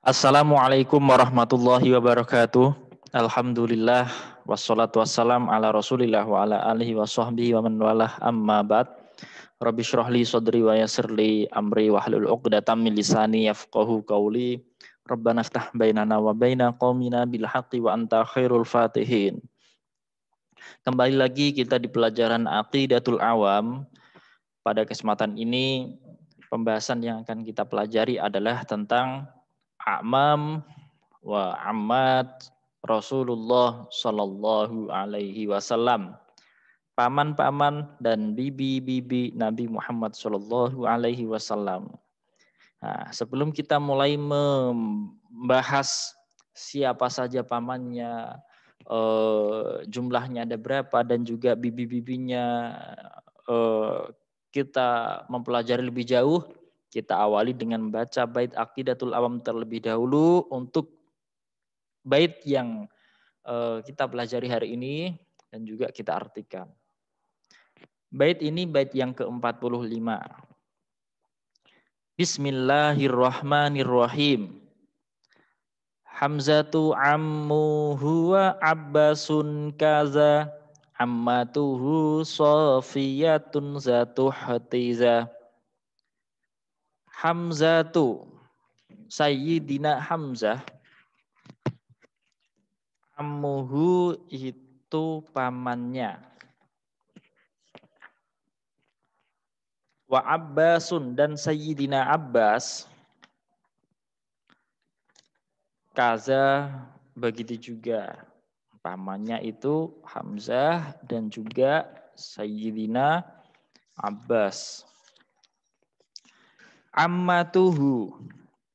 Assalamualaikum warahmatullahi wabarakatuh. Alhamdulillah wassalatu wassalam ala Rasulillah wa ala alihi wa sahbihi wa man walah amma ba'd. Rabbi shrah li sadri wa yassir li amri wahlul 'uqdatam min lisani yafqahu qawli. Rabbana iftah bainana wa baina qaumina bil haqqi wa anta khairul fatihin. Kembali lagi kita di pelajaran Aqidatul Awam. Pada kesempatan ini pembahasan yang akan kita pelajari adalah tentang A'mam wa ammat Rasulullah Sallallahu Alaihi Wasallam, paman-paman dan bibi-bibi Nabi Muhammad Sallallahu Alaihi Wasallam. Nah, sebelum kita mulai membahas siapa saja pamannya, jumlahnya ada berapa dan juga bibi-bibinya, kita mempelajari lebih jauh. Kita awali dengan membaca bait Aqidatul Awam terlebih dahulu untuk bait yang kita pelajari hari ini dan juga kita artikan. Bait ini bait yang ke-45. Bismillahirrahmanirrahim. Hamzatu ammu huwa Abbasun kaza, ammatuhu Safiyatun zatu hatiza. Hamzatu, Sayyidina Hamzah, ammuhu itu pamannya. Wa Abbasun dan Sayyidina Abbas, kaza begitu juga. Pamannya itu Hamzah dan juga Sayyidina Abbas. Ammatuhu,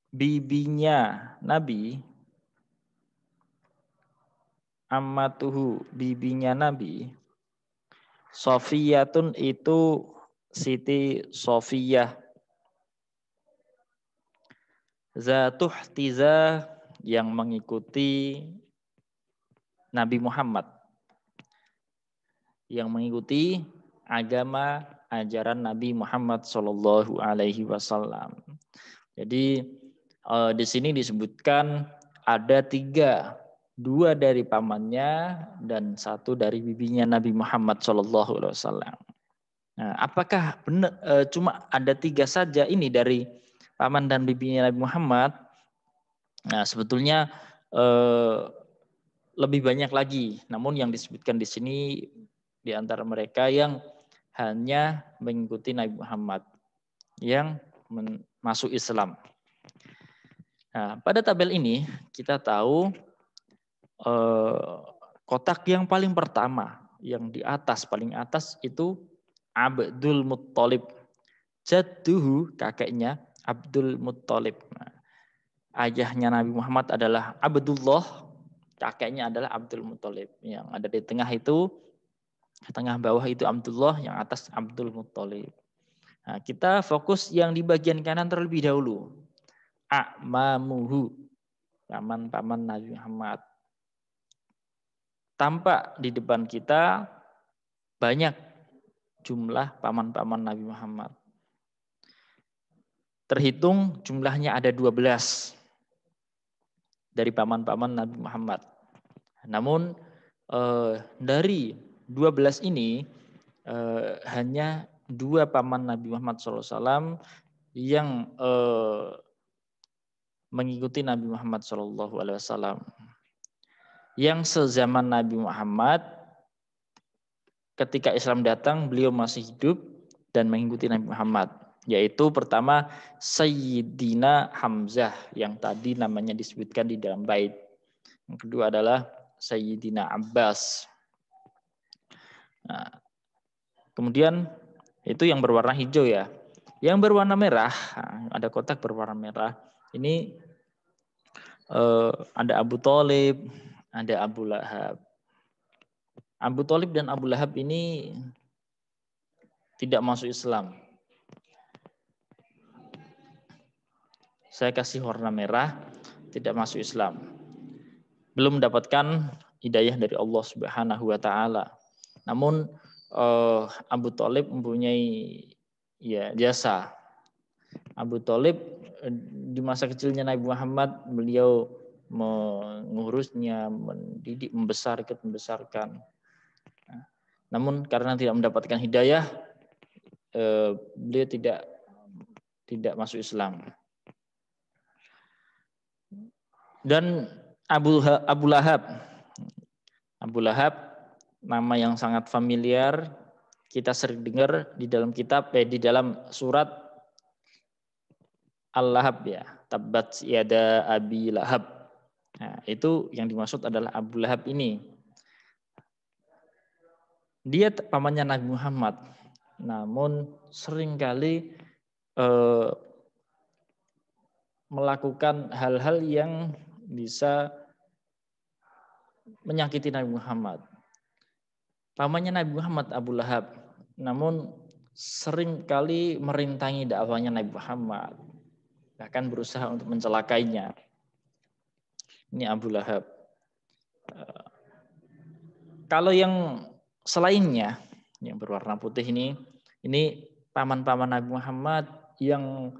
bibinya Nabi. Ammatuhu, bibinya Nabi. Sofiyatun itu Siti Sofiyah. Zatuh tiza, yang mengikuti Nabi Muhammad. Yang mengikuti agama ajaran Nabi Muhammad Sallallahu Alaihi Wasallam. Jadi di sini disebutkan ada tiga, dua dari pamannya dan satu dari bibinya Nabi Muhammad Sallallahu Alaihi Wasallam. Nah, apakah benar cuma ada tiga saja ini dari paman dan bibinya Nabi Muhammad? Nah, sebetulnya lebih banyak lagi. Namun yang disebutkan di sini di antara mereka yang hanya mengikuti Nabi Muhammad yang masuk Islam. Nah, pada tabel ini kita tahu kotak yang paling pertama, yang di atas, paling atas itu Abdul Muttalib. Jadduhu, kakeknya Abdul Muttalib. Nah, ayahnya Nabi Muhammad adalah Abdullah, kakeknya adalah Abdul Muttalib. Yang ada di tengah itu, tengah bawah itu Abdullah, yang atas Abdul Muttalib. Nah, kita fokus yang di bagian kanan terlebih dahulu. A'mamuhu, paman-paman Nabi Muhammad. Tampak di depan kita banyak jumlah paman-paman Nabi Muhammad. Terhitung jumlahnya ada 12 dari paman-paman Nabi Muhammad. Namun dari 12 ini hanya dua paman Nabi Muhammad SAW yang mengikuti Nabi Muhammad SAW. Yang sezaman Nabi Muhammad, ketika Islam datang, beliau masih hidup dan mengikuti Nabi Muhammad. Yaitu pertama Sayyidina Hamzah yang tadi namanya disebutkan di dalam bait. Yang kedua adalah Sayyidina Abbas. Nah, kemudian itu yang berwarna hijau ya. Yang berwarna merah, ada kotak berwarna merah. Ini ada Abu Thalib, ada Abu Lahab. Abu Thalib dan Abu Lahab ini tidak masuk Islam. Saya kasih warna merah, tidak masuk Islam. Belum mendapatkan hidayah dari Allah Subhanahu wa taala. Namun Abu Thalib mempunyai ya jasa. Abu Thalib di masa kecilnya Nabi Muhammad beliau mengurusnya, mendidik, membesarkan. Namun karena tidak mendapatkan hidayah, beliau tidak masuk Islam. Dan Abu Lahab, nama yang sangat familiar, kita sering dengar di dalam kitab, di dalam surat Al-Lahab ya, Tabbat yada Abi Lahab. Nah, itu yang dimaksud adalah Abu Lahab ini. Dia pamannya Nabi Muhammad, namun seringkali melakukan hal-hal yang bisa menyakiti Nabi Muhammad. Pamannya Nabi Muhammad Abu Lahab, namun seringkali merintangi dakwahnya Nabi Muhammad, bahkan berusaha untuk mencelakainya. Ini Abu Lahab. Kalau yang selainnya yang berwarna putih ini paman-paman Nabi Muhammad yang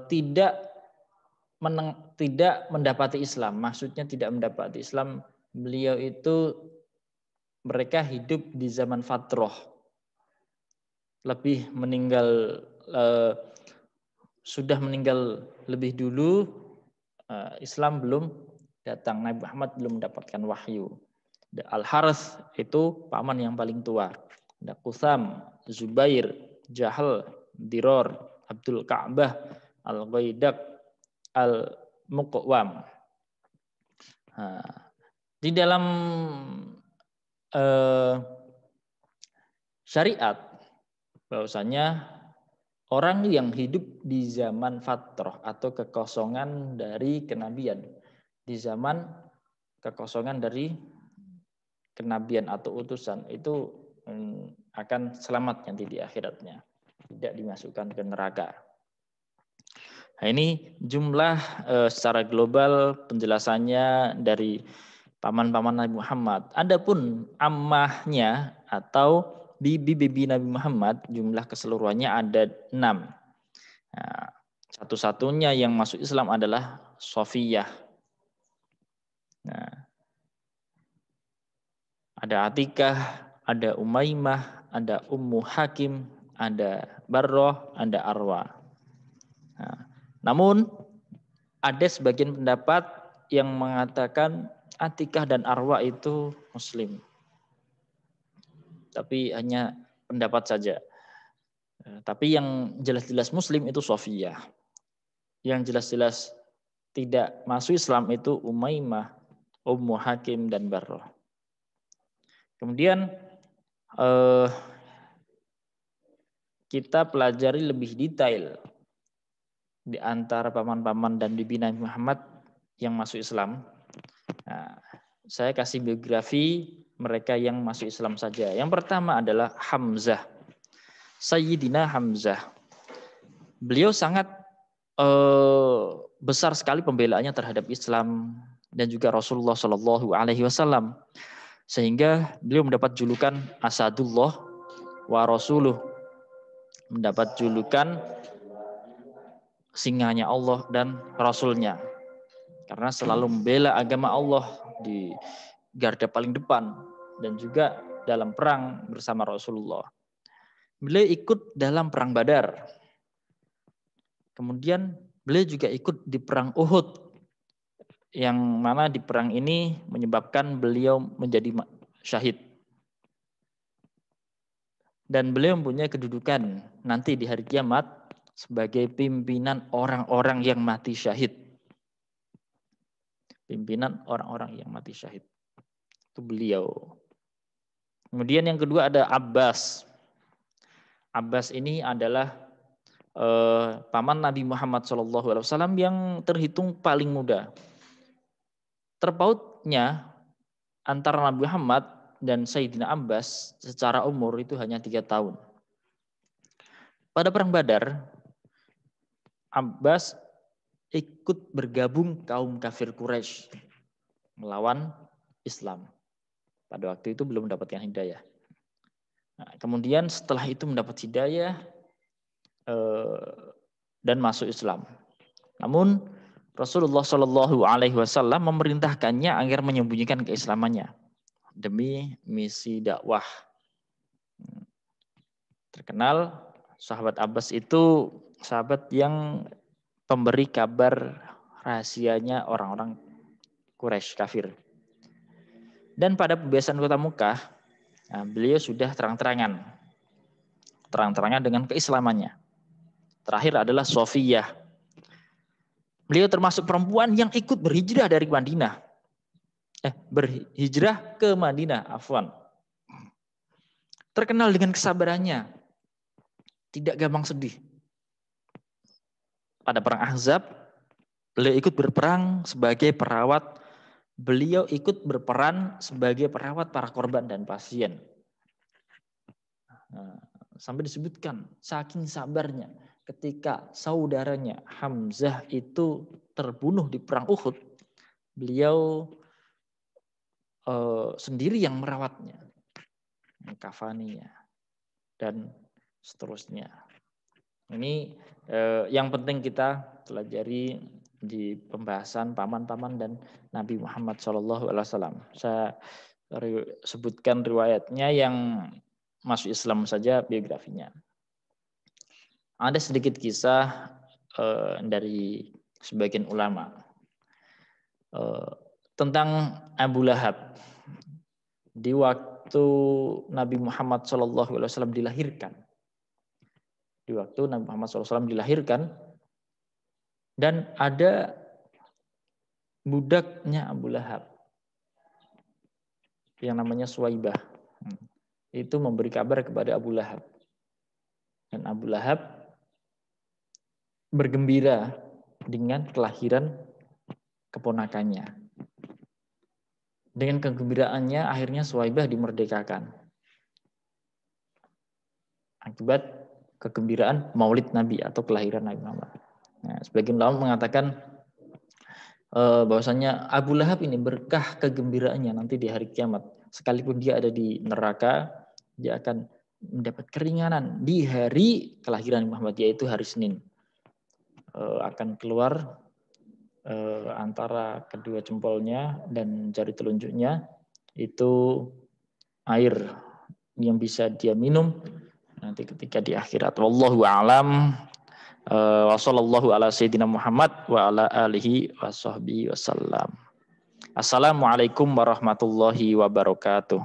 tidak mendapati Islam. Maksudnya tidak mendapati Islam. Beliau itu mereka hidup di zaman fatrah. Sudah meninggal lebih dulu, Islam belum datang, Nabi Muhammad belum mendapatkan wahyu. Al-Harith itu paman yang paling tua. Ada Qutham, Zubair, Jahal, Diror, Abdul Ka'bah, Al-Ghaidak, Al-Muqwam. Di dalam syariat bahwasanya orang yang hidup di zaman fatrah atau kekosongan dari kenabian, di zaman kekosongan dari kenabian atau utusan, itu akan selamat nanti di akhiratnya, tidak dimasukkan ke neraka. Nah, ini jumlah secara global penjelasannya dari paman-paman Nabi Muhammad. Adapun ammahnya atau bibi Nabi Muhammad, jumlah keseluruhannya ada 6. Nah, satu-satunya yang masuk Islam adalah Sofiyah. Nah, ada Atikah, ada Umaymah, ada Ummu Hakim, ada Barroh, ada Arwa. Nah, namun ada sebagian pendapat yang mengatakan Atikah dan Arwa itu Muslim. Tapi hanya pendapat saja. Tapi yang jelas-jelas Muslim itu Sofiyah. Yang jelas-jelas tidak masuk Islam itu Umaymah, Ummu Hakim, dan Barroh. Kemudian kita pelajari lebih detail di antara paman-paman dan bibi Nabi Muhammad yang masuk Islam. Nah, saya kasih biografi mereka yang masuk Islam saja. Yang pertama adalah Hamzah, Sayyidina Hamzah. Beliau sangat besar sekali pembelaannya terhadap Islam dan juga Rasulullah Shallallahu Alaihi Wasallam, sehingga beliau mendapat julukan Asadullah wa Rasuluh, mendapat julukan singanya Allah dan Rasulnya, karena selalu membela agama Allah di garda paling depan dan juga dalam perang bersama Rasulullah. Beliau ikut dalam perang Badar. Kemudian beliau juga ikut di perang Uhud, yang mana di perang ini menyebabkan beliau menjadi syahid. Dan beliau mempunyai kedudukan nanti di hari kiamat sebagai pimpinan orang-orang yang mati syahid. Pimpinan orang-orang yang mati syahid. Itu beliau. Kemudian yang kedua ada Abbas. Abbas ini adalah paman Nabi Muhammad SAW yang terhitung paling muda. Terpautnya antara Nabi Muhammad dan Sayyidina Abbas secara umur itu hanya 3 tahun. Pada perang Badar, Abbas ikut bergabung kaum kafir Quraisy melawan Islam. Pada waktu itu belum mendapatkan hidayah. Nah, kemudian setelah itu mendapat hidayah dan masuk Islam. Namun Rasulullah Shallallahu Alaihi Wasallam memerintahkannya agar menyembunyikan keislamannya demi misi dakwah. Terkenal sahabat Abbas itu sahabat yang pemberi kabar rahasianya orang-orang Quraisy kafir. Dan pada pembebasan kota Mekah, beliau sudah terang-terangan dengan keislamannya. Terakhir adalah Sofiyah. Beliau termasuk perempuan yang ikut berhijrah dari Madinah. Berhijrah ke Madinah, afwan. Terkenal dengan kesabarannya. Tidak gampang sedih. Pada perang Ahzab, beliau ikut berperang sebagai perawat. Beliau ikut berperan sebagai perawat para korban dan pasien. Sampai disebutkan, saking sabarnya ketika saudaranya Hamzah itu terbunuh di perang Uhud, beliau sendiri yang merawatnya, mengkafaninya, dan seterusnya. Ini yang penting kita pelajari di pembahasan paman-paman dan Nabi Muhammad SAW. Saya sebutkan riwayatnya yang masuk Islam saja, biografinya. Ada sedikit kisah dari sebagian ulama tentang Abu Lahab. Di waktu Nabi Muhammad SAW dilahirkan. Di waktu Nabi Muhammad SAW dilahirkan, dan ada budaknya Abu Lahab yang namanya Suwaibah. Itu memberi kabar kepada Abu Lahab. Dan Abu Lahab bergembira dengan kelahiran keponakannya. Dengan kegembiraannya akhirnya Suwaibah dimerdekakan. Akibat kegembiraan Maulid Nabi atau kelahiran Nabi Muhammad. Nah, sebagian ulama mengatakan bahwasanya Abu Lahab ini berkah kegembiraannya nanti di hari kiamat. Sekalipun dia ada di neraka, dia akan mendapat keringanan di hari kelahiran Muhammad, yaitu hari Senin. Akan keluar antara kedua jempolnya dan jari telunjuknya itu air yang bisa dia minum nanti ketika di akhirat. Wallahu a'lam. Wa sallallahu ala sayyidina Muhammad wa ala alihi wa sahbihi wasallam. Assalamualaikum warahmatullahi wabarakatuh.